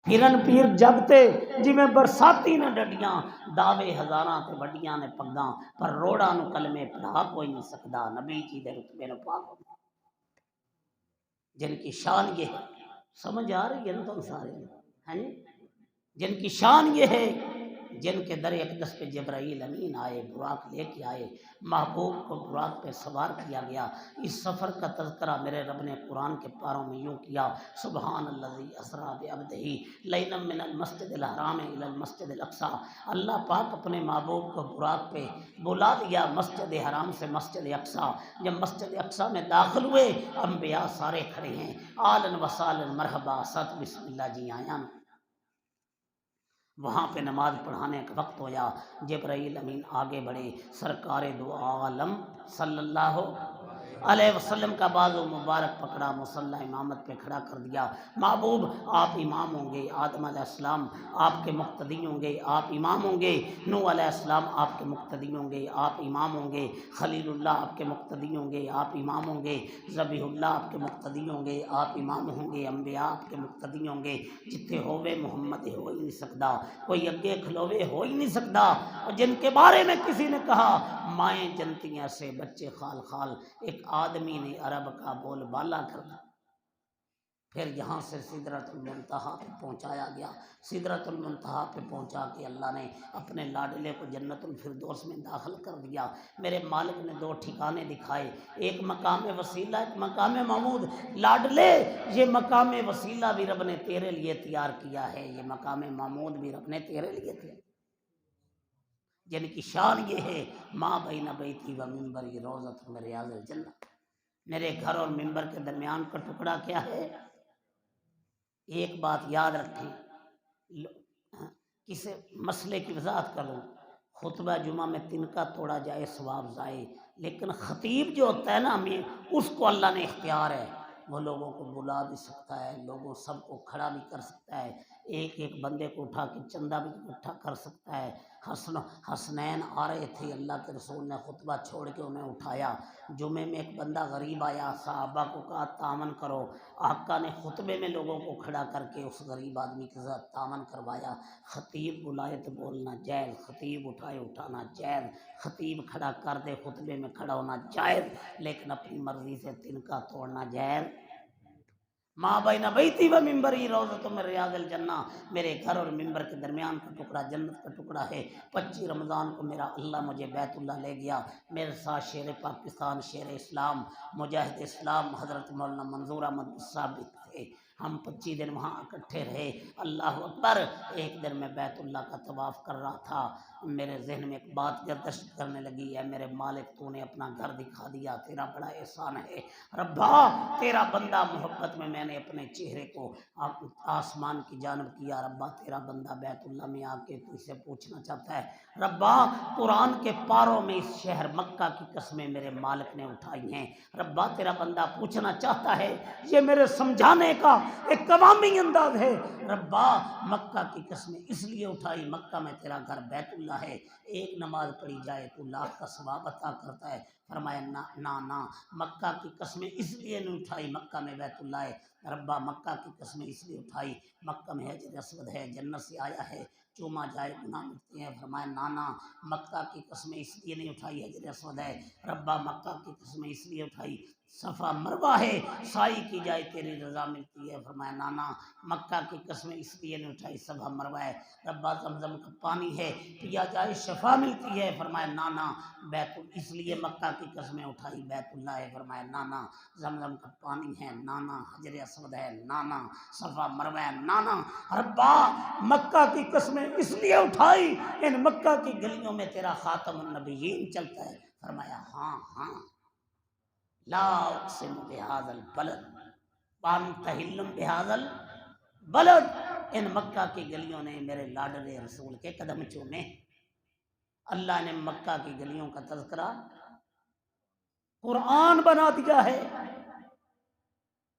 پھرن پیر جگتے جویں برساتی نے ڈڈیاں، دعوے ہزاراں تے وڈیاں نے پگاں، پر روڑاں نو کلمے پڑھا کوئی نہیں سکدا، نبی جی دے رتبے نو پاک جن کی شان یہ ہے، سمجھ آ رہی ہے نا تم سارے ہیں، جن کی شان یہ ہے، جن کے در اقدس پہ جبرائیل امین آئے، براق لے کے آئے، محبوب کو براق پہ سوار کیا گیا۔ اس سفر کا تذکرہ میرے رب نے قرآن کے پاروں میں یوں کیا، سبحان الذی اسریٰ بعبدہ لیلا من المسجد الحرام الی المسجد الاقصی۔ اللہ پاک اپنے محبوب کو براق پہ بلا لیا مسجد حرام سے مسجد اقصی۔ جب مسجد اقصی میں داخل ہوئے، انبیاء سارے کھڑے ہیں، آلن و سالن مرحبا، ست بسم اللہ جی آیاں۔ وہاں پہ نماز پڑھانے کا وقت ہویا، جبرائیل امین آگے بڑھے، سرکار دو عالم صلی اللہ علیہ وسلم کا بازو مبارک پکڑا، مصلی امامت پہ کھڑا کر دیا۔ محبوب آپ امام ہوں گے، آدم علیہ السلام آپ کے مقتدی ہوں گے، آپ امام ہوں گے، نوح علیہ السلام آپ کے مقتدی ہوں گے، آپ امام ہوں گے، خلیل اللہ آپ کے مقتدی ہوں گے، آپ امام ہوں گے، ذبیح اللہ آپ کے مقتدی ہوں گے، آپ امام ہوں گے، انبیاء آپ کے مقتدی ہوں گے۔ جتھے ہووے محمد ہو ہی نہیں سکتا، کوئی اگے کھلوے ہو ہی نہیں سکتا۔ اور جن کے بارے میں کسی نے کہا مائیں جنتیاں سے بچے خال خال، ایک آدمی نے عرب کا بول بالا کر دیا۔ پھر یہاں سے سدرۃ المنتہا پہ پہنچایا گیا، سدرۃ المنتہا پہ پہنچا کے اللہ نے اپنے لاڈلے کو جنت الفردوس میں داخل کر دیا۔ میرے مالک نے دو ٹھکانے دکھائے، ایک مقام وسیلہ، ایک مقام محمود۔ لاڈلے یہ مقام وسیلہ بھی رب نے تیرے لیے تیار کیا ہے، یہ مقام محمود بھی رب نے تیرے لیے تیار، جن کی شان یہ ہے، ماں بین بیتی و منبری روضۃ من ریاض الجنہ۔ میرے گھر اور منبر کے درمیان کا ٹکڑا کیا ہے؟ ایک بات یاد رکھیں، کسی مسئلے کی وضاحت کروں، خطبہ جمعہ میں تنکا توڑا جائے ثواب ضائع، لیکن خطیب جو ہوتا ہے نا، ہمیں اس کو اللہ نے اختیار ہے، وہ لوگوں کو بلا بھی سکتا ہے، لوگوں سب کو کھڑا بھی کر سکتا ہے، ایک ایک بندے کو اٹھا کے چندہ بھی اکٹھا کر سکتا ہے۔ حسنین آ رہے تھے، اللہ کے رسول نے خطبہ چھوڑ کے انہیں اٹھایا۔ جمعے میں ایک بندہ غریب آیا، صحابہ کو کہا تعاون کرو، آقا نے خطبے میں لوگوں کو کھڑا کر کے اس غریب آدمی کے ساتھ تعاون کروایا۔ خطیب بلائے تو بولنا جائز، خطیب اٹھائے اٹھانا جائز، خطیب کھڑا کر دے خطبے میں کھڑا ہونا جائز، لیکن اپنی مرضی سے تنکا توڑنا جائز۔ ماں بین بیتی و منبری روضۃ من ریاض الجنہ، میرے گھر اور منبر کے درمیان کا ٹکڑا جنت کا ٹکڑا ہے۔ 25 رمضان کو میرا اللہ مجھے بیت اللہ لے گیا، میرے ساتھ شیر پاکستان، شیر اسلام، مجاہد اسلام حضرت مولانا منظور احمد صاحب تھے۔ ہم 25 دن وہاں اکٹھے رہے۔ اللہ اکبر! ایک دن میں بیت اللہ کا طواف کر رہا تھا، میرے ذہن میں ایک بات گردش کرنے لگی، اے میرے مالک تو نے اپنا گھر دکھا دیا، تیرا بڑا احسان ہے۔ ربا تیرا بندہ محبت میں نے اپنے چہرے کو آسمان کی جانب کیا، ربا تیرا بندہ بیت اللہ میں آ کے تو اسے پوچھنا چاہتا ہے، ربا قرآن کے پاروں میں اس شہر مکہ کی قسمیں میرے مالک نے اٹھائی ہیں، ربا تیرا بندہ پوچھنا چاہتا ہے، یہ میرے سمجھانے کا ایک عوامی انداز ہے، ربا مکہ کی قسمیں اس لیے اٹھائی، مکہ میں تیرا گھر بیت اللہ ہے، ایک نماز پڑھی جائے تو لاکھ کا ثواب عطا کرتا ہے۔ فرمایا نا مکہ کی قسمیں اس لیے نہیں اٹھائی، مکہ میں بیت اللہ ہے، ربا مکہ کی قسمیں اس لیے اٹھائی، مکہ میں حجر اسود ہے، جنت سے آیا ہے، چوما جائے گناہ مٹتے ہیں۔ فرمایا نانا مکہ کی قسمیں اس لیے نہیں اٹھائی، حجر اسود ہے، ربا مکہ کی قسمیں اس لیے اٹھائی، صفا مروہ ہے، سائی کی جائے تیری رضا ملتی ہے۔ فرمایا نانا مکہ کی قسمیں اس لیے نہیں اٹھائی، صفا مروہ ہے، ربا زمزم کا پانی ہے، پیا جائے شفا ملتی ہے۔ فرمایا نانا بیت اس لیے مکہ کی قسمیں اٹھائی، بیت اللہ ہے۔ فرمایا نانا زمزم کا پانی ہے، نانا حجر اسود ہے، نانا صفا مروہ ہے، نانا ربا مکہ کی قسمیں اس لیے اٹھائی، ان مکہ کی گلیوں میں تیرا خاتم النبیین چلتا ہے۔ فرمایا ہاں لا اقسم بہذا البلد وانت حل بہذا البلد، ان مکہ کی گلیوں نے میرے لاڈلے رسول کے قدم چومے۔ اللہ نے مکہ کی گلیوں کا تذکرہ قرآن بنا دیا ہے،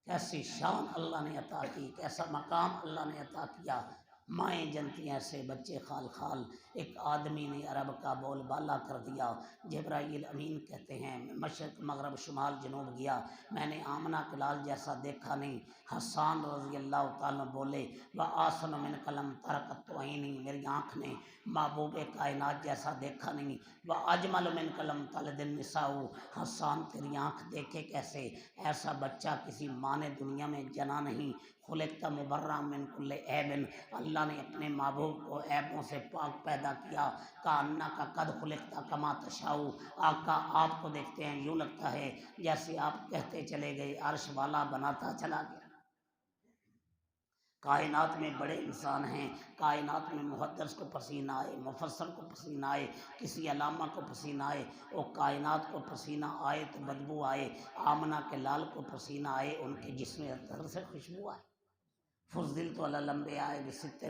کیسی شان اللہ نے عطا کی، کیسا مقام اللہ نے عطا کیا۔ مائیں جنتی ایسے بچے خال خال، ایک آدمی نے عرب کا بول بالا کر دیا۔ جبرائیل امین کہتے ہیں میں مشرق مغرب شمال جنوب گیا، میں نے آمنہ کے لال جیسا دیکھا نہیں۔ حسان رضی اللہ تعالیٰ بولے وَآسَنُ مِنْ قلم ترکت عینی، میری آنکھ نے محبوب کائنات جیسا دیکھا نہیں۔ وَأَجْمَلُ مِنْ قلم تلد النساء، حسان تیری آنکھ دیکھے کیسے، ایسا بچہ کسی ماں نے دنیا میں جنا نہیں۔ خلقت مبرأ من کل عیب، اللہ نے اپنے محبوب کو عیبوں سے پاک پیدا کیا۔ کأنک قد خلقت کما تشاء، آقا آپ کو دیکھتے ہیں یوں لگتا ہے جیسے آپ کہتے چلے گئے عرش والا بناتا چلا گیا۔ کائنات میں بڑے انسان ہیں، کائنات میں محدث کو پسینہ آئے، مفسر کو پسینہ آئے، کسی علامہ کو پسینہ آئے، وہ کائنات کو پسینہ آئے تو بدبو آئے، آمنہ کے لال کو پسینہ آئے ان کے جسم اطہر سے خوشبو آئے۔ فضلت علی الانبیاء بست،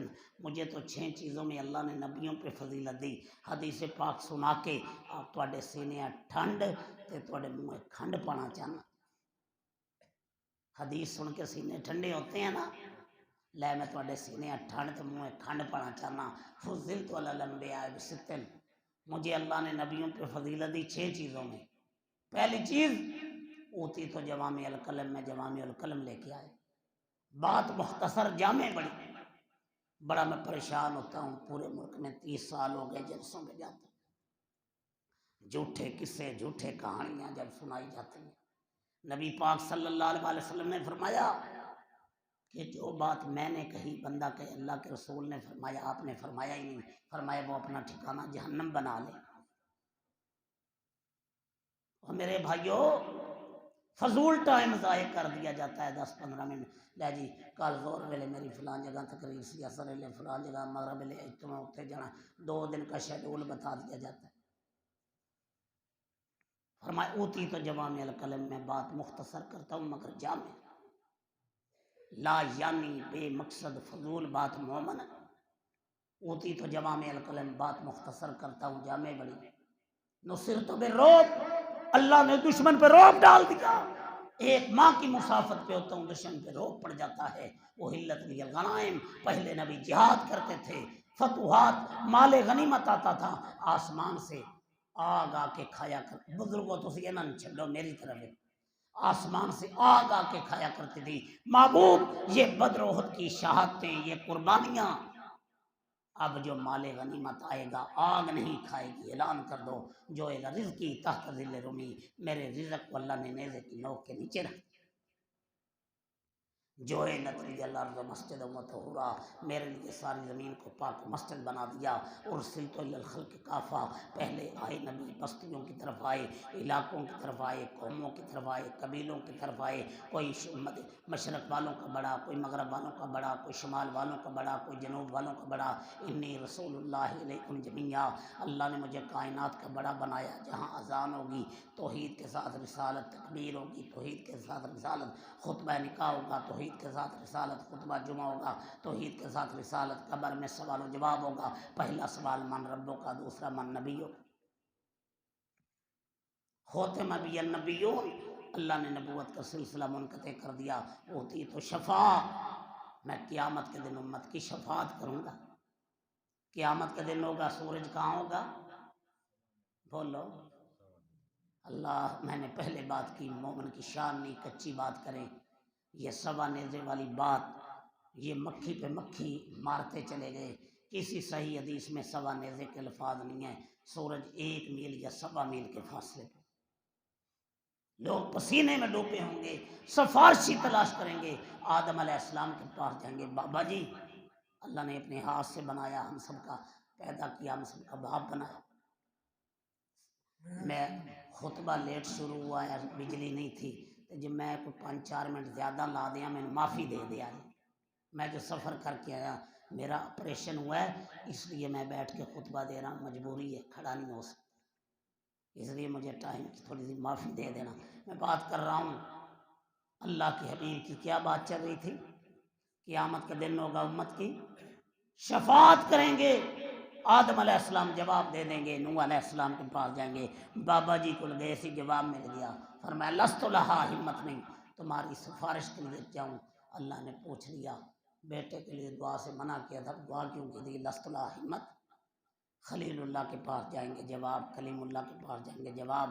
مجھے تو 6 چیزوں میں اللہ نے نبیوں پہ فضیلت دی۔ حدیث پاک سنا کے آپ تواڈے سینے ٹھنڈ تے تواڈے منہ کھنڈ پانا چاہنا۔ حدیث سن کے سینے ٹھنڈے ہوتے ہیں نا، لے میں تواڈے سینے ٹھنڈ تے منہ کھنڈ پانا چاہنا۔ فضلت علی الانبیاء بست، مجھے اللہ نے نبیوں پہ فضیلت دی 6 چیزوں میں۔ پہلی چیز اوتی تو جوامع القلم، میں جوامع القلم لے کے آئے، بات مختصر جامع بڑی۔ بڑا میں پریشان ہوتا ہوں، پورے ملک میں 30 سال ہو گئے جلسوں پہ جاتا ہوں، جھوٹے قصے جھوٹے کہانیاں جب سنائی جاتی ہیں۔ نبی پاک صلی اللہ علیہ وسلم نے فرمایا کہ جو بات میں نے کہی بندہ کہے اللہ کے رسول نے فرمایا، آپ نے فرمایا ہی نہیں، فرمایا وہ اپنا ٹھکانہ جہنم بنا لے۔ اور میرے بھائیوں فضول ٹائم ضائع کر دیا جاتا ہے، 10-15 منٹ لے جی کل زور ویلے میری فلاں جگہ تقریر سی، اثر ویلے فلاں جگہ، مغرب ویلے اجتماع اتنے جانا، 2 دن کا شیڈول بتا دیا جاتا ہے۔ فرمایا اوتی تو جوامع القلم، میں بات مختصر کرتا ہوں مگر جامع، لا یعنی بے مقصد فضول بات مومن۔ اوتی تو جوامع القلم، بات مختصر کرتا ہوں جامع بڑی۔ نصرت بالرعب، اللہ نے دشمن پہ رعب ڈال دیا۔ ایک ماہ کی مسافت پہ ہوتا ہوں دشمن پہ رعب پڑ جاتا ہے۔ احلت لی الغنائم، پہلے نبی جہاد کرتے تھے، فتوحات، مال غنیمت آتا تھا، آسمان سے آگ آ کے کھایا کر، بزرگوں تو یہ نہ چھڈو میری طرف ہے، آسمان سے آگ آ کے کھایا کرتی تھی۔ محبوب یہ بدر و احد کی شہادتیں، یہ قربانیاں، اب جو مال غنیمت آئے گا آگ نہیں کھائے گی۔ اعلان کر دو جو رزقی تحت ظل رمی، میرے رزق کو اللہ نے نیزے کی نوک کے نیچے رکھ دیا۔ جو نتلی الارض مسجد و طہورا، میرے لیے ساری زمین کو پاک مسجد بنا دیا۔ ارسلت الی الخلق کافہ، پہلے آئے نبی بستیوں کی طرف آئے، علاقوں کی طرف آئے، قوموں کی طرف آئے، قبیلوں کی طرف آئے، کوئی مشرق والوں کا بڑا، کوئی مغرب والوں کا بڑا، کوئی شمال والوں کا بڑا، کوئی جنوب والوں کا بڑا۔ انی رسول اللہ علیکم جمیعا، اللہ نے مجھے کائنات کا بڑا بنایا۔ جہاں اذان ہوگی توحید کے ساتھ رسالت، تکبیر ہوگی توحید کے ساتھ رسالت، خطبہ نکاح ہوگا توحید کے ساتھ رسالت، خطبہ جمعہ ہوگا توحید کے ساتھ رسالت، قبر میں سوال و جواب ہوگا، پہلا سوال من ربوں کا، دوسرا من نبیوں۔ ختم بی النبیون، اللہ نے نبوت کا سلسلہ منقطع کر دیا۔ ہوتی تو شفا، میں قیامت کے دن امت کی شفاعت کروں گا۔ قیامت کا دن ہوگا، سورج کہاں ہوگا؟ بولو اللہ، میں نے پہلے بات کی، مومن کی شان نہیں، کچی بات کریں۔ یہ سوا نیزے والی بات، یہ مکھی پہ مکھی مارتے چلے گئے، کسی صحیح حدیث میں سوا نیزے کے الفاظ نہیں ہیں۔ سورج 1 میل یا سوا میل کے فاصلے پہ، لوگ پسینے میں ڈوبے ہوں گے، سفارشی تلاش کریں گے، آدم علیہ السلام کے پاس جائیں گے، بابا جی اللہ نے اپنے ہاتھ سے بنایا، ہم سب کا پیدا کیا، ہم سب کا باپ بنایا۔ میں خطبہ لیٹ شروع ہوا ہے، بجلی نہیں تھی، جب میں کوئی 5-4 منٹ زیادہ لا دیا، میں نے معافی دے دیا۔ میں جو سفر کر کے آیا، میرا آپریشن ہوا ہے، اس لیے میں بیٹھ کے خطبہ دے رہا ہوں، مجبوری ہے، کھڑا نہیں ہو سکتا، اس لیے مجھے ٹائم کی تھوڑی سی معافی دے دینا۔ میں بات کر رہا ہوں اللہ کے حبیب کی، کیا بات چل رہی تھی؟ قیامت کا دن ہوگا، امت کی شفاعت کریں گے، آدم علیہ السلام جواب دے دیں گے، نوح علیہ السلام کے پاس جائیں گے، بابا جی کو گئے سی، جواب مل گیا، فرمایا لست لہا، ہمت نہیں تمہاری سفارش کے لیے جاؤں۔ اللہ نے پوچھ لیا بیٹے کے لیے دعا سے منع کیا تھا، دعا کیوں کی تھی؟ لستلا ہمت، خلیل اللہ کے پاس جائیں گے جواب، کلیم اللہ کے پاس جائیں گے جواب،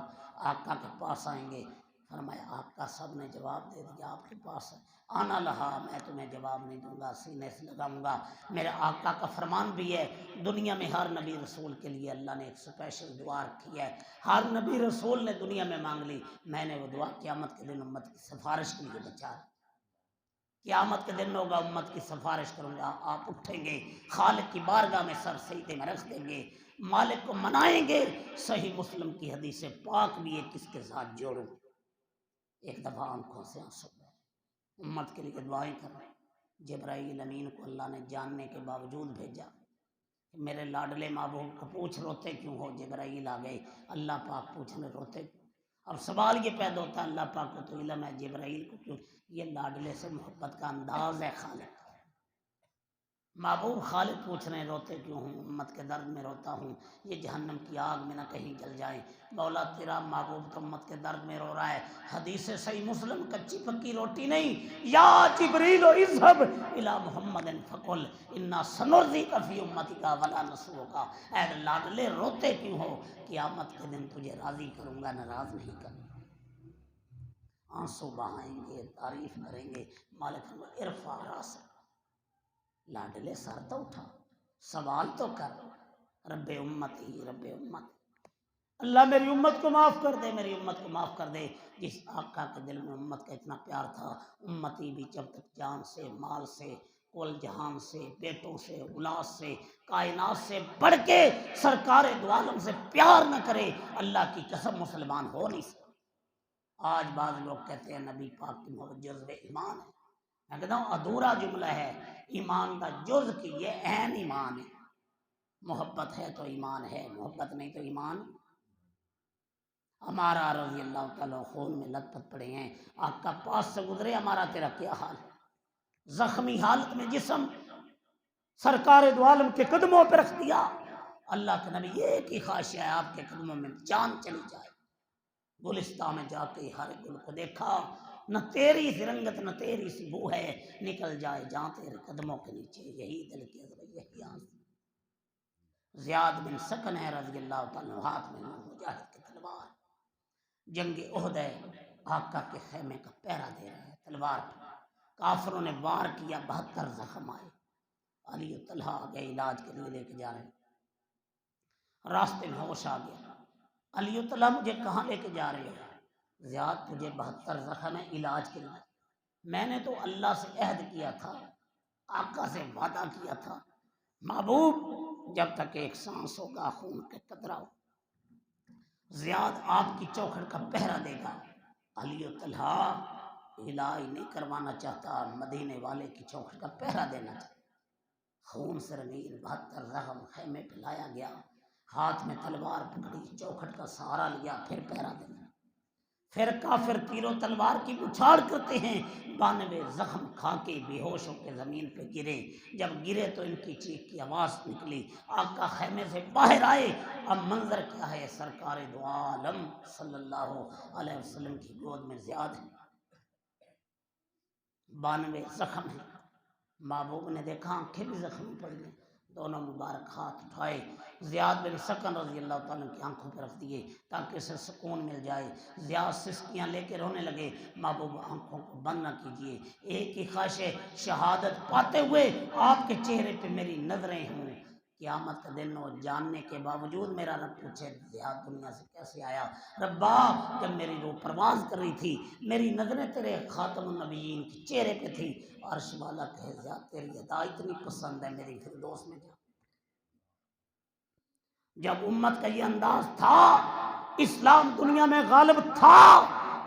آقا کے پاس آئیں گے، فرمایا آقا سب نے جواب دے دیا، آپ کے پاس آنا لہا، میں تمہیں جواب نہیں دوں گا، سینے سے لگاؤں گا۔ میرے آقا کا فرمان بھی ہے، دنیا میں ہر نبی رسول کے لیے اللہ نے ایک سپیشل دعا رکھی ہے، ہر نبی رسول نے دنیا میں مانگ لی، میں نے وہ دعا قیامت کے دن امت کی سفارش کے لیے بچا۔ قیامت کے دن ہوگا، امت کی سفارش کروں گا، آپ اٹھیں گے، خالق کی بارگاہ میں سر سجدے میں رکھ دیں گے، مالک کو منائیں گے۔ صحیح مسلم کی حدیث پاک بھی ہے، کس کے ساتھ جوڑوں؟ ایک دفعہ آنکھوں سے آنسو امت کے لیے دعائیں کر رہے ہیں، جبرائیل امین کو اللہ نے جاننے کے باوجود بھیجا، میرے لاڈلے محبوب کو پوچھ روتے کیوں ہو؟ جبرائیل آ گئے، اللہ پاک پوچھنے روتے کیوں؟ اب سوال یہ پیدا ہوتا ہے اللہ پاک کو تو علم ہے، جبرائیل کو کیوں؟ یہ لاڈلے سے محبت کا انداز ہے خالق۔ محبوب خالق پوچھ رہے ہیں روتے کیوں ہوں؟ امت کے درد میں روتا ہوں، یہ جہنم کی آگ میں نہ کہیں جل جائیں۔ مولا تیرا محبوب تو امت کے درد میں رو رہا ہے۔ حدیث صحیح مسلم، کچی پکی روٹی نہیں، یا جبریل اذهب الی محمد فقل انا سنرضیک فی امتک ولا نسوک۔ اے لاڈلے روتے کیوں ہو؟ قیامت کے دن تجھے راضی کروں گا، ناراض نہیں کروں گا۔ آنسو بہائیں گے، تعریف کریں گے، مالک ارفع راسک، لاڈلے سر تو اٹھا، سوال تو کر، رب امتی رب امت، اللہ میری امت کو معاف کر دے، میری امت کو معاف کر دے۔ جس آقا کے دل میں امت کا اتنا پیار تھا، امتی بھی جب تک جان سے، مال سے، کل جہان سے، بیٹوں سے، اولاد سے، کائنات سے بڑھ کے سرکار دو عالم سے پیار نہ کرے، اللہ کی قسم مسلمان ہو نہیں سکتا۔ آج بعض لوگ کہتے ہیں نبی پاک کی محبت جزو ایمان ہے، میں کہتا ہوں ادھورا جملہ ہے، ایمان دا جز کی یہ عین ایمان ہے۔ محبت ہے تو ایمان ہے، محبت نہیں تو ایمان۔ ہمارا رضی اللہ تعالیٰ خون میں لت پت پڑے ہیں، آقا پاس سے گزرے، ہمارا تیرا کیا حال ہے؟ زخمی حالت میں جسم سرکار دو عالم کے قدموں پہ رکھ دیا۔ اللہ کے نبی ایک ہی خواہش ہے، آپ کے قدموں میں جان چلی جائے۔ گلستان میں جا کے ہر گل کو دیکھا، نہ تیری سی رنگت نہ تیری سی بو ہے، نکل جائے جہاں تیرے قدموں کے نیچے، یہی دل کی عزت، یہی آنسو۔ زیاد بن سکن ہے رضی اللہ تعالیٰ، ہاتھ میں مجاہد کی تلوار، جنگ احد ہے، آقا کے خیمے کا پہرا دے رہا ہے تلوار پر، کافروں نے وار کیا، 72 زخم آئے، علی و طلحہ آگے علاج کے لیے لے کے جا رہے ہیں، راستے میں ہوش آ گیا، علی و طلحہ مجھے کہاں لے کے جا رہے ہو؟ زیاد تجھے 72 زخم ہے علاج کے لیے، میں نے تو اللہ سے عہد کیا تھا، آقا سے وعدہ کیا تھا، محبوب جب تک ایک سانس ہوگا خون کے قطرہ ہو، زیاد آپ کی چوکھٹ کا پہرا دے گا۔ علی و طلحہ علاج نہیں کروانا چاہتا، مدینے والے کی چوکھٹ کا پہرا دینا چاہتا، خون سے رنگین 72 زخم خیمے پہ لایا گیا، ہاتھ میں تلوار پکڑی، چوکھٹ کا سہارا لیا، پھر پہرا دینا۔ پھر کافر تیر و تلوار کی بچھاڑ کرتے ہیں، 92 زخم کھا کے بے ہوش ہو کے زمین پہ گرے، جب گرے تو ان کی چیخ کی آواز نکلی، آقا خیمے سے باہر آئے، اب منظر کیا ہے؟ سرکار دو عالم صلی اللہ علیہ وسلم کی گود میں زیاد ہے، 92 زخم ہیں، محبوب نے دیکھا آنکھیں بھی زخمی پڑ گئی، دونوں مبارک ہاتھ اٹھائے، زیاد بن سکن رضی اللہ تعالیٰ کی آنکھوں پہ رکھ دیے تاکہ اسے سکون مل جائے، زیاد سسکیاں لے کے رونے لگے، محبوب آنکھوں کو بند نہ کیجیے، ایک ہی خواہش ہے شہادت پاتے ہوئے آپ کے چہرے پہ میری نظریں ہوں، قیامت کا دن ہو، جاننے کے باوجود میرا رب پوچھے زیاد دنیا سے کیسے آیا؟ ربا جب میری روح پرواز کر رہی تھی، میری نظریں تیرے خاتم النبیین کے چہرے پہ تھی، عرش والا کہے زیاد تیری ادا اتنی پسند ہے، میری فردوس میں جا۔ جب امت کا یہ انداز تھا، اسلام دنیا میں غالب تھا،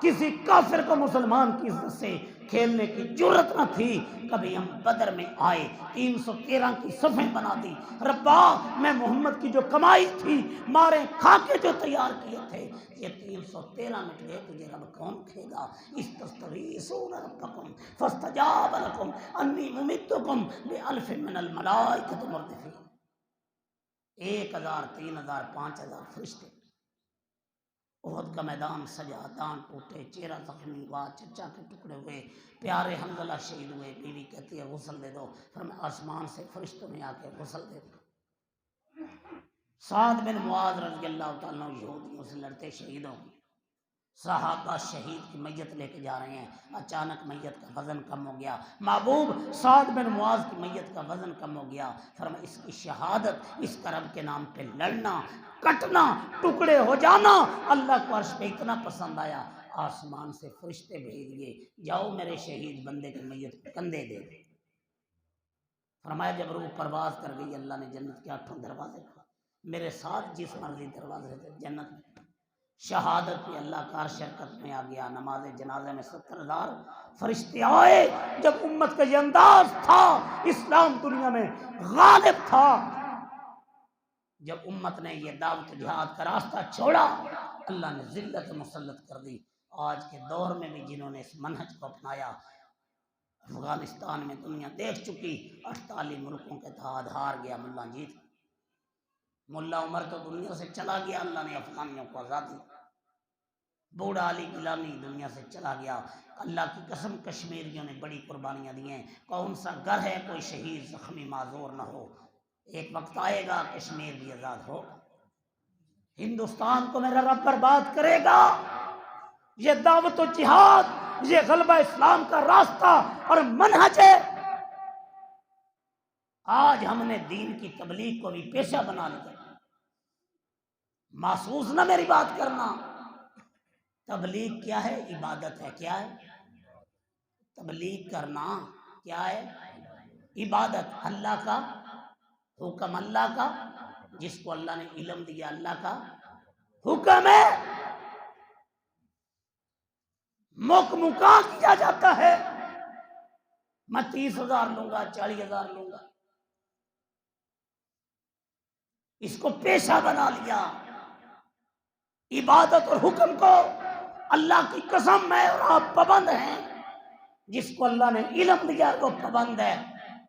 کسی کافر کو مسلمان کی عزت سے کھیلنے کی جرت نہ تھی، کبھی ہم بدر میں آئے، 313 کی صفیں بنا دی، ربا میں محمد کی جو کمائی تھی، مارے کھا کے جو تیار کیے تھے، یہ 313 مٹ گئے، تجھے رب کون کھے گا؟ استغیثون ربکم فاستجاب لکم انی ممدکم بألف من الملائکۃ مردفین، 1000 3000 5000 فرشتے، احد کا میدان سجا، دان ٹوٹے، چہرہ زخمی ہوا، چچا کے ٹکڑے ہوئے، پیارے حنظلہ شہید ہوئے۔ بیوی کہتی ہے غسل دے دو، فرمایا آسمان سے فرشتوں نے آ کے غسل دے دو۔ سعد بن معاذ رضی اللہ تعالیٰ عنہ یہودیوں سے لڑتے شہید ہو گئے۔ صحابہ شہید کی میت لے کے جا رہے ہیں، اچانک میت کا وزن کم ہو گیا۔ محبوب سعد بن معاذ کی میت کا وزن کم ہو گیا، فرمایا اس کی شہادت، اس کا رب کے نام پہ لڑنا، کٹنا، ٹکڑے ہو جانا اللہ کو عرش پہ اتنا پسند آیا، آسمان سے فرشتے بھیج دیے، جاؤ میرے شہید بندے کی میت کو کندھے دے دے۔ فرمایا جب روح پرواز کر گئی، اللہ نے جنت کے 8 دروازے کھولے، میرے ساتھ جس مرضی دروازے سے جنت میں۔ شہادت میں اللہ کا عرش شرکت میں آ گیا۔ نماز جنازے میں 70,000 فرشتے آئے۔ جب امت کا یہ انداز تھا، اسلام دنیا میں غالب تھا، جب امت نے یہ دعوت جہاد کا راستہ چھوڑا، اللہ نے ذلت مسلط کر دی۔ آج کے دور میں بھی جنہوں نے اس منہج کو اپنایا، افغانستان میں دنیا دیکھ چکی، 48 ملکوں کے اتحاد ہار گیا، ملا جیت۔ ملا عمر تو دنیا سے چلا گیا، اللہ نے افغانیوں کو آزادی۔ بوڑھا علی گیلانی دنیا سے چلا گیا۔ اللہ کی قسم کشمیریوں نے بڑی قربانیاں دی ہیں، کون سا گھر ہے کوئی شہید زخمی معذور نہ ہو۔ ایک وقت آئے گا کشمیر بھی آزاد ہوگا، ہندوستان کو میرا رب برباد کرے گا۔ یہ دعوت و جہاد، یہ غلبہ اسلام کا راستہ اور منہج ہے۔ آج ہم نے دین کی تبلیغ کو بھی پیشہ بنا لیا۔ محسوس نہ میری بات کرنا، تبلیغ کیا ہے؟ عبادت ہے۔ کیا ہے؟ تبلیغ کرنا کیا ہے؟ عبادت۔ اللہ کا حکم، اللہ کا، جس کو اللہ نے علم دیا اللہ کا حکم ہے، مکا کیا جاتا ہے۔ میں 30,000 لوں گا، 40,000 لوں گا، اس کو پیشہ بنا لیا۔ عبادت اور حکم کو اللہ کی قسم میں اور آپ پابند ہیں، جس کو اللہ نے علم دیا وہ پابند ہے۔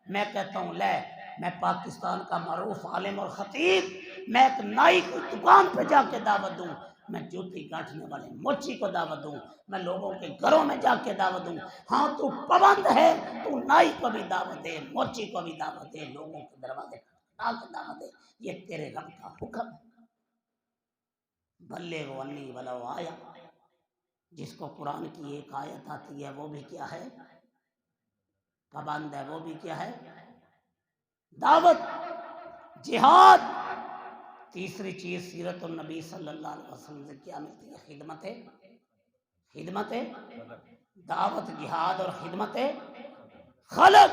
میں کہتا ہوں لے، میں پاکستان کا معروف عالم اور خطیب، میں ایک نائی کی دکان پہ جا کے دعوت دوں، میں جوتی گانٹھنے والے موچی کو دعوت دوں، میں لوگوں کے گھروں میں جا کے دعوت دوں۔ ہاں تو پابند ہے، تو نائی کو بھی دعوت دے، موچی کو بھی دعوت دے، لوگوں کے دروازے کھٹکھٹا کے دعوت دے، یہ تیرے رب کا حکم ہے۔ بلغ عنی ولو آیا، جس کو قرآن کی ایک آیت آتی ہے وہ بھی کیا ہے؟ پابند ہے۔ وہ بھی کیا ہے؟ دعوت، جہاد۔ تیسری چیز سیرت النبی صلی اللہ علیہ وسلم سے کیا ملتی ہے؟ خدمت دعوت، جہاد اور خدمت خلق۔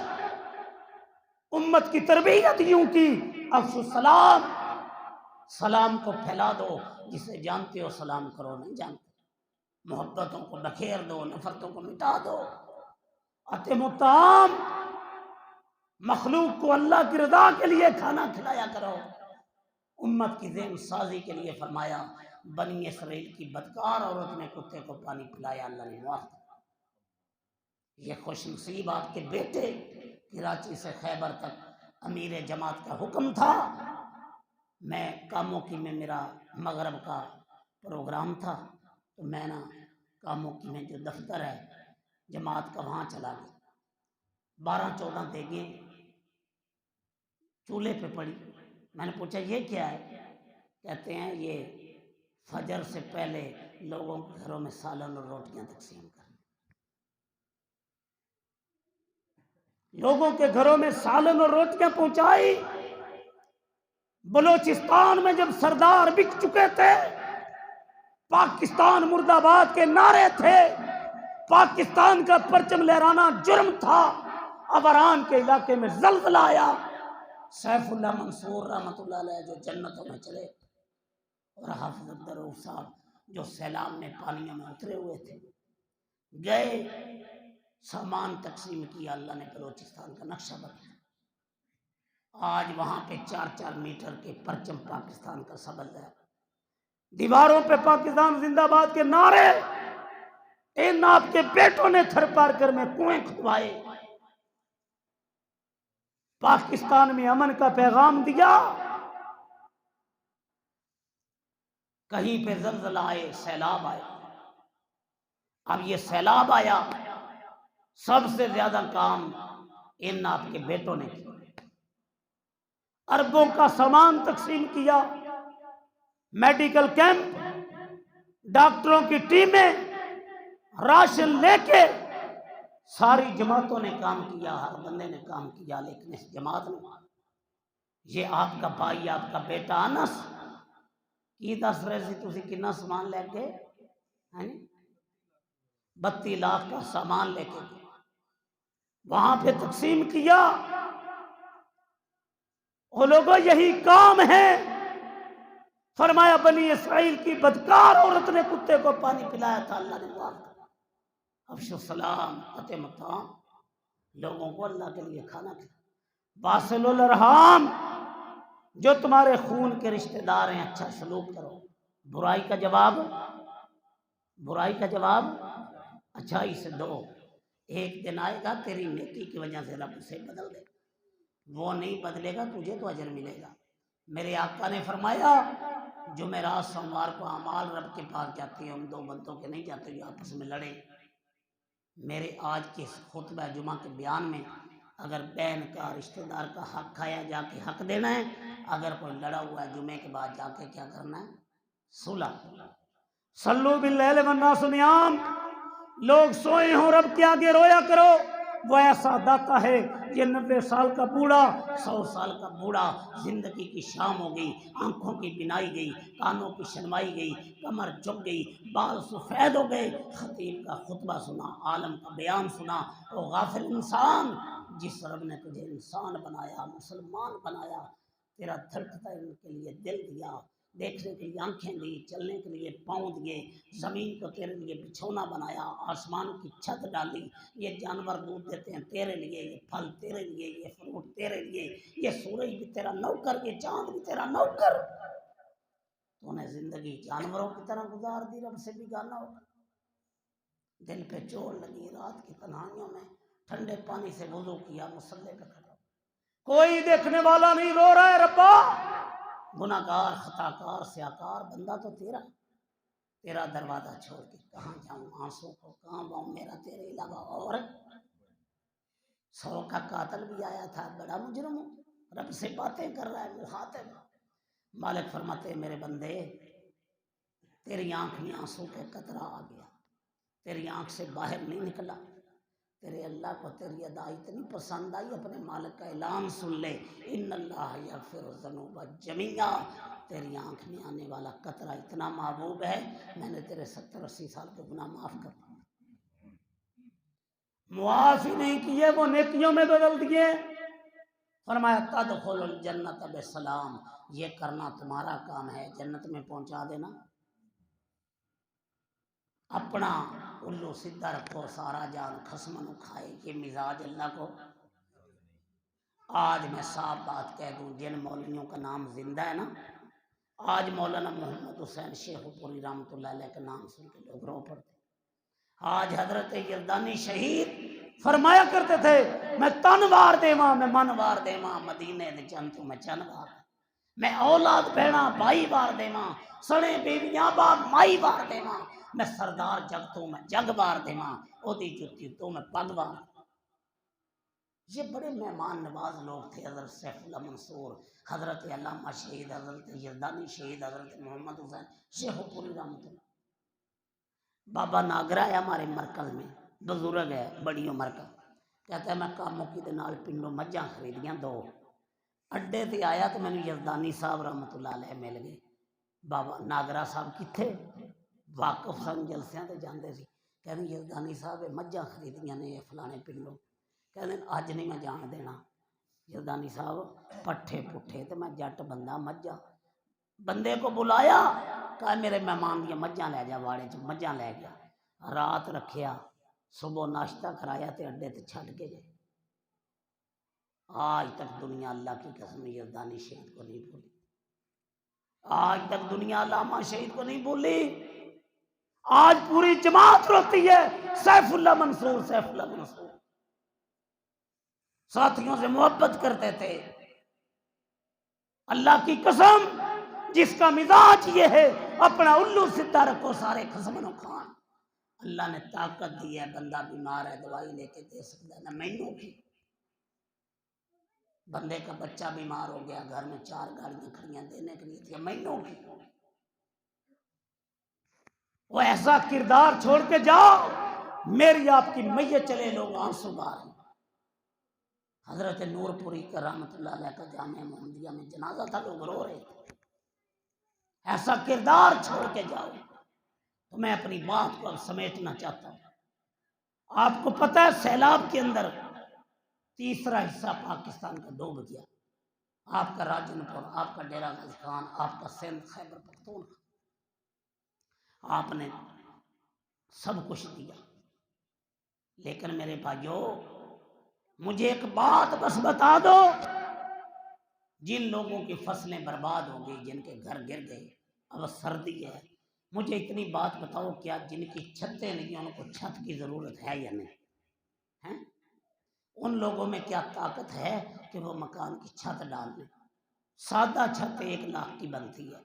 امت کی تربیت یوں کی، افشوا السلام، سلام کو پھیلا دو، جسے جانتے ہو سلام کرو، نہیں جانتے محبتوں کو بکھیر دو، نفرتوں کو مٹا دو۔ اتم الطعام، مخلوق کو اللہ کی رضا کے لیے کھانا کھلایا کرو۔ امت کی ذہن سازی کے لیے فرمایا، بنی اسرائیل کی بدکار عورت نے کتے کو پانی پلایا، اللہ نے معاف کیا۔ یہ خوش نصیب آپ کے بیٹے، کراچی سے خیبر تک امیر جماعت کا حکم تھا۔ میں کاموں کی میں میرا مغرب کا پروگرام تھا، تو میں نا کاموں کی میں جو دفتر ہے جماعت کا وہاں چلا گیا۔ 12-14 دیگیں چولہے پہ پڑی۔ میں نے پوچھا یہ کیا ہے؟ کہتے ہیں یہ فجر سے پہلے لوگوں کے گھروں میں سالن اور روٹیاں تقسیم کر، لوگوں کے گھروں میں سالن اور روٹیاں پہنچائی۔ بلوچستان میں جب سردار بک چکے تھے، پاکستان مرد آباد کے نعرے تھے، پاکستان کا پرچم لہرانا جرم تھا، ابران کے علاقے میں زلزلہ آیا، سیف اللہ منصور رحمۃ اللہ علیہ جو جنتوں میں چلے، اور حافظ عبدالرؤف صاحب جو سیلاب میں پانیوں میں اترے ہوئے تھے، گئے، سامان تقسیم کیا، اللہ نے بلوچستان کا نقشہ بنایا۔ آج وہاں پہ 4-4 میٹر کے پرچم پاکستان کا سبز ہے، دیواروں پہ پاکستان زندہ باد کے نعرے۔ ان آپ کے بیٹوں نے تھر پار کر میں کنویں کھدوائے، پاکستان میں امن کا پیغام دیا۔ کہیں پہ زلزلہ آئے، سیلاب آیا. اب یہ سیلاب آیا، سب سے زیادہ کام ان آپ کے بیٹوں نے کیا. اربوں کا سامان تقسیم کیا، میڈیکل کیمپ، ڈاکٹروں کی ٹیمیں، راشن لے کے ساری جماعتوں نے کام کیا، ہر بندے نے کام کیا. لیکن اس جماعت نے، یہ آپ کا بھائی، آپ کا بیٹا انس کی دس رہے سی تسی کنا سامان لے کے 32 لاکھ کا سامان لے کے وہاں پہ تقسیم کیا. وہ لوگوں یہی کام ہے. فرمایا بنی اسرائیل کی بدکار عورت نے کتے کو پانی پلایا تھا، اللہ نے معاف کیا. افش السلام، فتح مقام، لوگوں کو اللہ کے لیے کھانا کھلایا. واصل الارحام، جو تمہارے خون کے رشتہ دار ہیں اچھا سلوک کرو. برائی کا جواب، برائی کا جواب اچھائی سے دو. ایک دن آئے گا تیری نیکی کی وجہ سے رب سے بدل دے. وہ نہیں بدلے گا تجھے تو اجر ملے گا. میرے آقا نے فرمایا جمعرات سوموار کو اعمال رب کے پاس جاتے ہیں، ان دو بندوں کے نہیں جاتے جو آپس میں لڑے. میرے آج کے خطبہ جمعہ کے بیان میں اگر بہن کا، رشتہ دار کا حق کھایا جا کے حق دینا ہے، اگر کوئی لڑا ہوا ہے جمعے کے بعد جا کے کیا کرنا ہے؟ صلح. صلو باللیل والناس نیام، لوگ سوئے ہوں رب کے آگے رویا کرو. وہ ایسا داتا ہے، یہ 90 سال کا بوڑھا، 100 سال کا بوڑھا، زندگی کی شام ہو گئی، آنکھوں کی بینائی گئی، کانوں کی شنوائی گئی، کمر جھک گئی، بال سفید ہو گئے. خطیب کا خطبہ سنا، عالم کا بیان سنا. او غافل انسان، جس رب نے تجھے انسان بنایا، مسلمان بنایا، تیرا دھڑکتا ان کے لیے دل دیا، دیکھنے کے لیے آنکھیں دی، چلنے کے لیے پاؤں دیے، زمین کو تیرے لیے بچھونا بنایا، آسمان کی چھت ڈالی، یہ جانور دودھ دیتے ہیں تیرے لیے، یہ پھل تیرے لیے، یہ فروٹ تیرے لیے، یہ سورج بھی تیرا نوکر، یہ چاند بھی تیرا نوکر. تو نے زندگی جانوروں کی طرح گزار دی، رب سے بھی گانا ہوگا. دل پہ چوٹ لگی، رات کی تنہائیوں میں ٹھنڈے پانی سے وضو کیا، مصلے پہ کھڑا، کوئی دیکھنے والا نہیں، رو رہا ہے ربا، گناہگار، خطاکار، سیاکار بندہ تو تیرا دروازہ چھوڑ کے کہاں جاؤں، آنسوں کو کہاں باؤں، میرا تیرے علاوہ اور 100 کا قاتل بھی آیا تھا، بڑا مجرم ہوں، رب سے باتیں کر رہا ہے مخاطب. مالک فرماتے میرے بندے، تیری آنکھ میں آنسوں کا قطرہ آ گیا، تیری آنکھ سے باہر نہیں نکلا. تیرے اللہ کو تیری ادا اتنی پسند آئی، اپنے مالک کا اعلان سن لے، ان اللہ یغفر الذنوب جمیعا. تیری آنکھ میں آنے والا قطرہ اتنا محبوب ہے، میں نے تیرے 70-80 سال کے گناہ معاف کر دیے. معاف ہی نہیں کیے، وہ نیکیوں میں بدل دیے. فرمایا تدخل الجنت بسلام، یہ کرنا تمہارا کام ہے، جنت میں پہنچا دینا. اپنا الو سیدھا رکھو، سارا جان خصمن کھائے، یہ مزاج اللہ کو. آج میں صاف بات کہہ دوں، جن مولویوں کا نام زندہ ہے نا، آج مولانا محمد حسین شیخ پوری رحمۃ اللہ علیہ کا نام سن کے لوگ رو پڑتے. آج حضرت یزدانی شہید فرمایا کرتے تھے، میں تن وار دیواں، میں من وار دیواں، مدینے دے چن میں چن وار، میں اولاد بہنا بھائی وار دیواں، سڑے بیویاں باپ مائی وار دیواں، میں سردار جگ تو میں جگ وار دیواں، او دی جتی تو میں پگ وار. یہ بڑے مہمان نواز لوگ تھے. حضرت سیف اللہ منصور، حضرت علامہ شہید، حضرت یزدانی شہید، حضرت محمد حسین شیخ پوری رحمۃ اللہ. بابا ناگرا ہے ہمارے مرکز میں، بزرگ ہے بڑی عمر کا، کہتا ہے میں کاموں کی نال پنڈوں مجھاں خریدیاں 2، اڈے تے آیا تو میں یزدانی صاحب رحمۃ اللہ علیہ مل گئے. بابا ناگرا صاحب کتھے؟ واقف سن، جلسیاں تے جاندے سی. کہتے یزدانی صاحب مجھاں خریدیاں نے فلانے پنڈوں. کہتے اج نہیں میں جان دینا. یزدانی صاحب پٹھے پٹھے تو میں جٹ بندہ، مجھاں. بندے کو بلایا، کہا میرے مہمان دیا مجھاں لے جا، واڑے چ مجھاں لے گیا، رات رکھیا، صبح ناشتہ کرایا تے اڈے تے چھڈ کے گئے. آج تک دنیا اللہ کی قسم یزدانی شہید کو نہیں بھولی. آج تک دنیا علامہ شہید کو نہیں بھولی. آج پوری جماعت روتی ہے، سیف اللہ منصور، سیف اللہ منصور. ساتھیوں سے محبت کرتے تھے. اللہ کی قسم، جس کا مزاج یہ ہے اپنا الو سیدھا رکھو، سارے قسم نو کھان۔ اللہ نے طاقت دی ہے، بندہ بیمار ہے دوائی لے کے دے سکتا ہے نہ مینوں بھی۔ بندے کا بچہ بیمار ہو گیا، گھر میں 4 گاڑیاں کھڑیاں دینے کے لیے تھی، مینوں بھی۔ وہ ایسا کردار چھوڑ کے جاؤ، میری آپ کی میت چلے لوگ آنسو بہائیں۔ حضرت نور پوری کا رحمت اللہ علیہ کا جامعہ محمدیہ میں جنازہ تھا، لوگ رو رہے تھے۔ ایسا کردار چھوڑ کے جاؤ۔ تو میں اپنی بات کو اب سمیٹنا چاہتا ہوں۔ آپ کو پتہ ہے سیلاب کے اندر تیسرا حصہ پاکستان کا ڈوب گیا۔ آپ کا راجن پور، آپ کا ڈیرہ غازی خان، آپ کا سندھ خیبر پختونخوا، آپ نے سب کچھ دیا۔ لیکن میرے بھائیو، مجھے ایک بات بس بتا دو، جن لوگوں کی فصلیں برباد ہو گئی، جن کے گھر گر گئے، اب سردی ہے، مجھے اتنی بات بتاؤ، کیا جن کی چھتیں نہیں ان کو چھت کی ضرورت ہے یا نہیں ہے؟ ان لوگوں میں کیا طاقت ہے کہ وہ مکان کی چھت ڈال لیں؟ سادہ چھت 1 لاکھ کی بنتی ہے،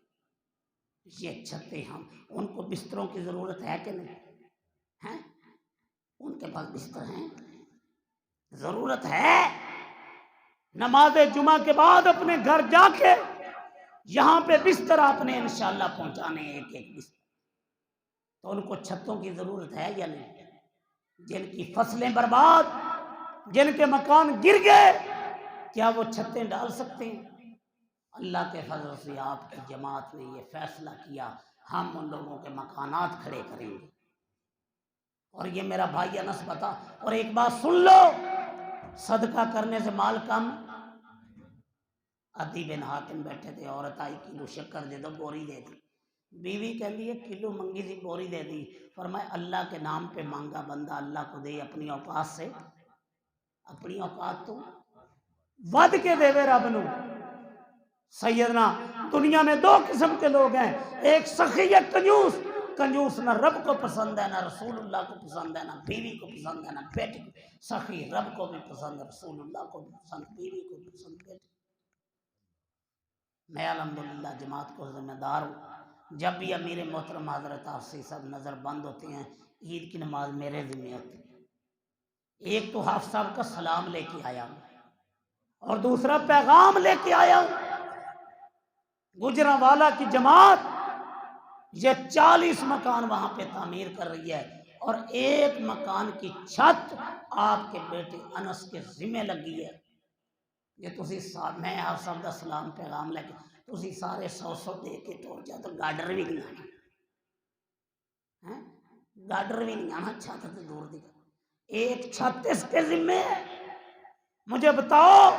یہ چھتیں ہم ان کو بستروں کی ضرورت ہے کہ نہیں ہے؟ ان کے پاس بستر ہیں؟ ضرورت ہے؟ نماز جمعہ کے بعد اپنے گھر جا کے یہاں پہ بستر آپ نے انشاءاللہ پہنچانے، ایک بستر۔ تو ان کو چھتوں کی ضرورت ہے یا نہیں؟ جن کی فصلیں برباد، جن کے مکان گر گئے، کیا وہ چھتیں ڈال سکتے ہیں؟ اللہ کے فضل سے آپ کی جماعت نے یہ فیصلہ کیا، ہم ان لوگوں کے مکانات کھڑے کریں گے۔ اور یہ میرا بھائی انس بتا، اور ایک بات سن لو، صدقہ کرنے سے مال کم۔ عدی بن حاتم بیٹھے تھے، عورت آئی، کلو شکر دے دو، بوری دے دی۔ بیوی کہتی ہے کلو منگی تھی، بوری دے دی۔ فرمایا اللہ کے نام پہ مانگا بندہ اللہ کو دے، اپنی اوقات سے، اپنی اوقات تو ود کے دے وے رب نو۔ سیدنا، دنیا میں 2 قسم کے لوگ ہیں، ایک سخی، ایک کنجوس۔ کنجوس نہ رب کو پسند ہے، نہ رسول اللہ کو پسند ہے، نہ بیوی کو پسند ہے، نہ بیٹی کو۔ سخی رب کو بھی پسند ہے، رسول اللہ کو بھی پسند، بیوی کو بھی پسند، بیٹی۔ میں الحمدللہ جماعت کو ذمہ دار ہوں، جب بھی امیر محترم حضرت حافظ صاحب نظر بند ہوتے ہیں، عید کی نماز میرے ذمہ ہوتی ہے۔ ایک تو حافظ صاحب کا سلام لے کے آیا ہوں، اور دوسرا پیغام لے کے آیا ہوں۔ گجرانوالہ کی جماعت یہ 40 مکان وہاں پہ تعمیر کر رہی ہے، اور 1 مکان کی چھت آپ کے بیٹے انس کے ذمہ لگی ہے۔ یہ تسی میں آپ سب دا سلام پیغام لے کے تسی سارے 100 دے کے ٹور جائے تو گاڈر بھی نہیں آنا، گاڈر بھی نہیں آنا، چھت تو دور دی۔ 1 چھت اس کے ذمہ ہے۔ مجھے بتاؤ،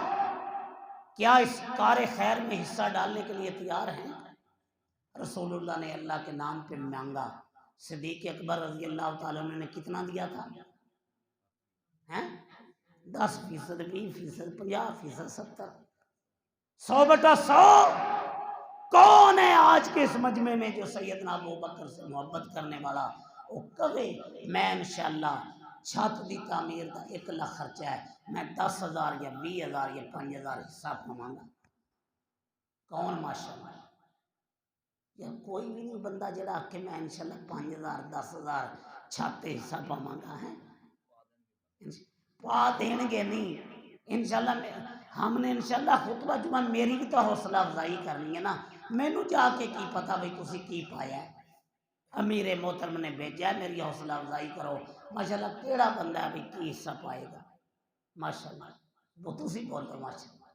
کیا اس کار خیر میں حصہ ڈالنے کے لیے تیار ہیں؟ رسول اللہ نے اللہ کے نام پہ مانگا، صدیق اکبر رضی اللہ تعالیٰ عنہ نے کتنا دیا تھا؟ 10%، 20%، 50%، 70، 100/100۔ کون ہے آج کے اس مجمع میں جو سیدنا ابو بکر سے محبت کرنے والا؟ وہ کبھی میں انشاءاللہ چھت دی تعمیر کا 1 لاکھ خرچہ ہے، میں 10,000 یا 20,000 یا 5,000 حصہ پاواں گا۔ کون ماشاءاللہ؟ یا کوئی بھی نہیں بندہ جڑا کہ میں انشاءاللہ 5,000 10,000 چھت حصہ پاواں گا ہے؟ پا دیں گے نہیں انشاءاللہ۔ ہم نے انشاءاللہ خطبہ جمعہ، میری بھی تو حوصلہ افزائی کرنی ہے نا، مینوں جا کے کی پتا بھئی تسی کی پایا ہے؟ امیر محترم نے بھیجا ہے، میری حوصلہ افزائی کرو۔ ماشاءاللہ کیڑا بندہ ہے بھئی کی حصہ پائے گا؟ ماشاءاللہ وہ تسی بولو ماشاءاللہ،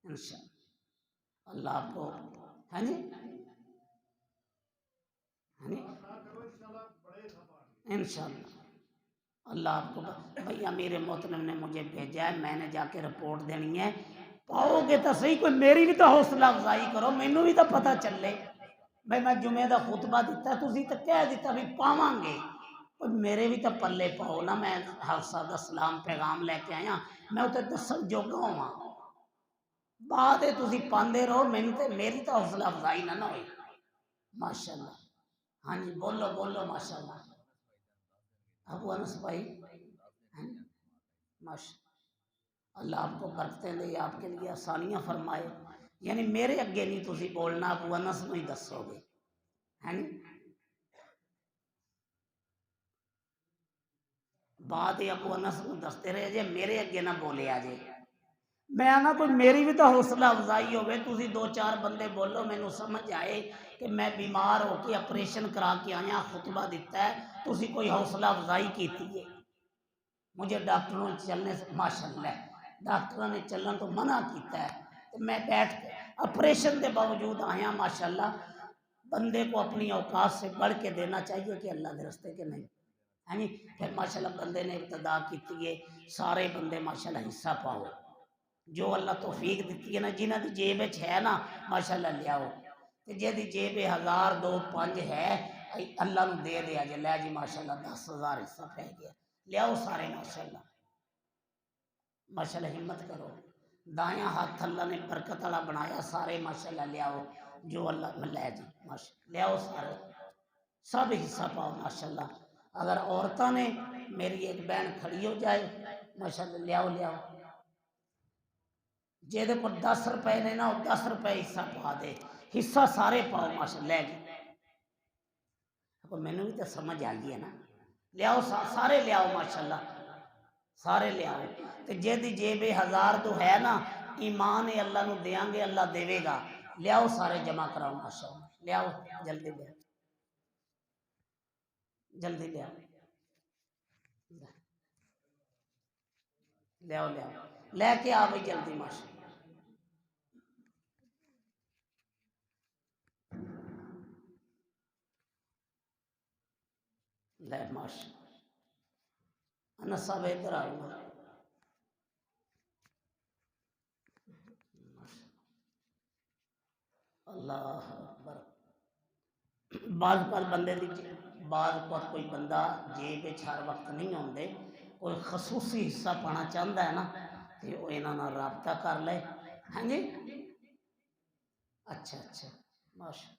انشاءاللہ اللہ آپ کو ہے جی انشاءاللہ اللہ آپ کو۔ بھئی امیر محترم نے مجھے بھیجا ہے، میں نے جا کے رپورٹ دینی ہے، پاؤ گے تو صحیح، کوئی میری بھی تو حوصلہ افزائی کرو، مینوں بھی تو پتہ چلے۔ بھئی میں جمعہ دا خطبہ دیتا ہے، تسی تو کہہ دیتا بھی پاواں گے، میرے بھی تو پلے پاؤ نا۔ میں حافظ صاحب دا سلام پیغام لے کے آیا، میں اتنے دسن جوگا ہوا، بعد تسی پاندے رہو، میری تو حوصلہ افزائی نہ ہوئی۔ ماشاءاللہ ہاں جی، بولو بولو ماشاءاللہ۔ ابو انس بھائی ماشاءاللہ اللہ آپ کو برکتیں دے، آپ کے لیے آسانیاں فرمائے۔ یعنی میرے اگے نہیں تسی بولنا، ابو انس میں ہی دسو گے۔ ہیں بات یہ ابو انس کو دستے رہے جے میرے اگے نہ بولے آ جے میں آنا کوئی میری بھی تو حوصلہ افزائی ہوگی تسی دو چار بندے بولو مینوں سمجھ آئے کہ میں بیمار ہو کے آپریشن کرا کے آیا خطبہ دیتا ہے تسی کوئی حوصلہ افزائی کیتی ہے مجھے ڈاکٹروں نے چلنے سے ماشاءاللہ ڈاکٹروں نے چلن تو منع کیتا ہے تو میں بیٹھ کے آپریشن کے باوجود آیا ماشاءاللہ بندے کو اپنی اوقات سے بڑھ کے دینا چاہیے کہ اللہ کے رستے کے نہیں ہے نہیں پھر ماشاءاللہ بندے نے ابتدا کی ہے سارے بندے ماشاءاللہ حصہ پاؤ جو اللہ توفیق دیتی ہے نا جنہ دی جیب ہے نا ماشاءاللہ لیاؤ تے جے دی جیب 1000 2 5 ہے اللہ نو دے دیا جے لے جی ماشاءاللہ 10,000 حصہ پہ گیا لیاؤ سارے ماشاءاللہ ماشاءاللہ ہمت کرو دایاں ہاتھ اللہ نے برکت والا بنایا سارے ماشاءاللہ لیاؤ جو اللہ میں لے جی ماشاءاللہ لیاؤ سارے سب حصہ پاؤ ماشاءاللہ اگر عورتوں نے میری ایک بہن کھڑی ہو جائے ماشاءاللہ لیاؤ لیاؤ جے دے پر 10 روپے نے نا 10 روپے حصہ پا دے حصہ سارے پاؤ ماشاءاللہ لے جی مینوں بھی تو سمجھ آ گئی ہے نا لیاؤ سارے لیاؤ ماشاءاللہ سارے لیاؤ تے جے دی جیب 1000 تو ہے نا ایمان اللہ نو دیاں گے اللہ دے گا لیاؤ سارے جمع کراؤ ماشاءاللہ لیاؤ جلدی لیاؤ جلدی لیاؤ لیاؤ لیاؤ لے کے آ بھی جلدی ماشاءاللہ لے ماشاءاللہ انس صاحب ادھر آؤ اللہ اکبر بعض بندے دی بعض کوئی بندہ جیب ہر وقت نہیں ہوندے کوئی خصوصی حصہ پانا چاہتا ہے نا تو وہ انہاں نال رابطہ کر لے ہاں جی اچھا اچھا ماشاء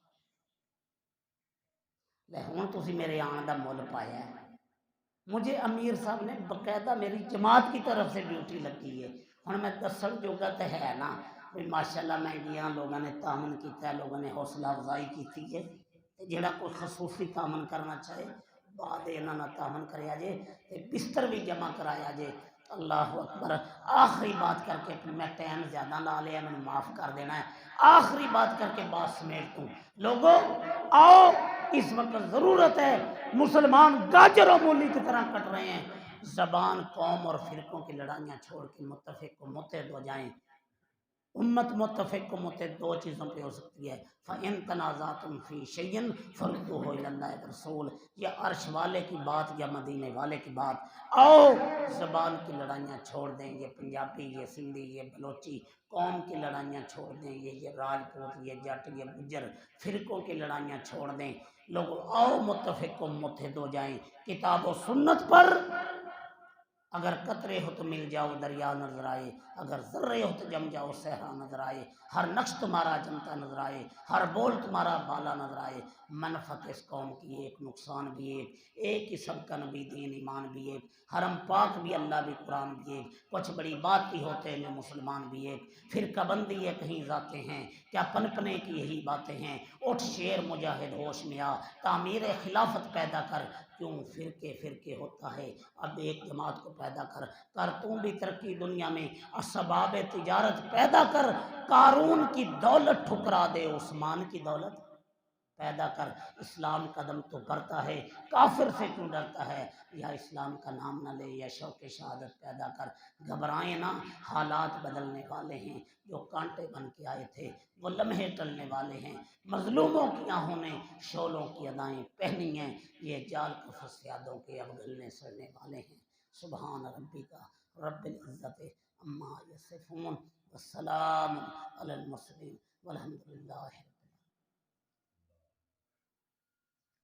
لے ہوں تسی میرے آن دا مول پایا ہے مجھے امیر صاحب نے باقاعدہ میری جماعت کی طرف سے ڈیوٹی لگی ہے ہوں میں دسن جوگا تو ہے نا بھی ماشاءاللہ میں گیا لوگوں نے تعاون کیتا ہے لوگوں نے حوصلہ افزائی کی ہے جڑا کوئی خصوصی تعاون کرنا چاہے بعد انہاں تعاون کریا جے تے بستر بھی جمع کرایا جے اللہ اکبر آخری بات کر کے میں ٹائم زیادہ لا لیا میں معاف کر دینا ہے آخری بات کر کے بات سمیٹ دوں لوگوں آؤ اس وقت ضرورت ہے مسلمان گاجر و مولی کی طرح کٹ رہے ہیں زبان قوم اور فرقوں کی لڑائیاں چھوڑ کے متفق و متحد ہو جائیں امت متفق و متحد دو چیزوں پہ ہو سکتی ہے فَإِن تَنَازَعْتُمْ فِي شَيْءٍ فَرُدُّوهُ إِلَى اللَّهِ وَالرَّسُولِ یا عرش والے کی بات یا مدینے والے کی بات آؤ زبان کی لڑائیاں چھوڑ دیں یہ پنجابی یہ سندھی یہ بلوچی قوم کی لڑائیاں چھوڑ دیں یہ راجپوت یہ جٹ یہ گجر فرقوں کی لڑائیاں چھوڑ دیں لوگ آؤ متفق و متحد ہو جائیں کتاب و سنت پر اگر قطرے ہو تو مل جاؤ دریا نظر آئے اگر ذرے ہو تو جم جاؤ صحرا نظر آئے ہر نقش تمہارا جمتا نظر آئے ہر بول تمہارا بالا نظر آئے منفعت اس قوم کی ایک نقصان بھی ایک ہی سب کا نبی دین ایمان بھی ایک حرم پاک بھی اللہ بھی قرآن بھی ایک کچھ بڑی بات بھی ہوتے ہیں مسلمان بھی ایک فرقہ بندی ہے کہیں ذاتیں ہیں کیا پنپنے کی یہی باتیں ہیں اٹھ شیر مجاہد ہوش میں آ تعمیر خلافت پیدا کر کیوں فرقے فرقے ہوتا ہے اب ایک جماعت کو پیدا کر تم بھی ترقی دنیا میں اسباب تجارت پیدا کر قارون کی دولت ٹھکرا دے عثمان کی دولت پیدا کر اسلام قدم تو بڑھتا ہے کافر سے کیوں ڈرتا ہے یا اسلام کا نام نہ لے یا شوق شہادت پیدا کر گھبرائیں نہ حالات بدلنے والے ہیں جو کانٹے بن کے آئے تھے وہ لمحے ٹلنے والے ہیں مظلوموں کی آنکھوں نے شولوں کی ادائیں پہنی ہیں یہ جال قفس یادوں کے اب گلنے سڑنے والے ہیں سبحان ربک رب العزت عما یصفون والسلام علی المرسلین والحمد للہ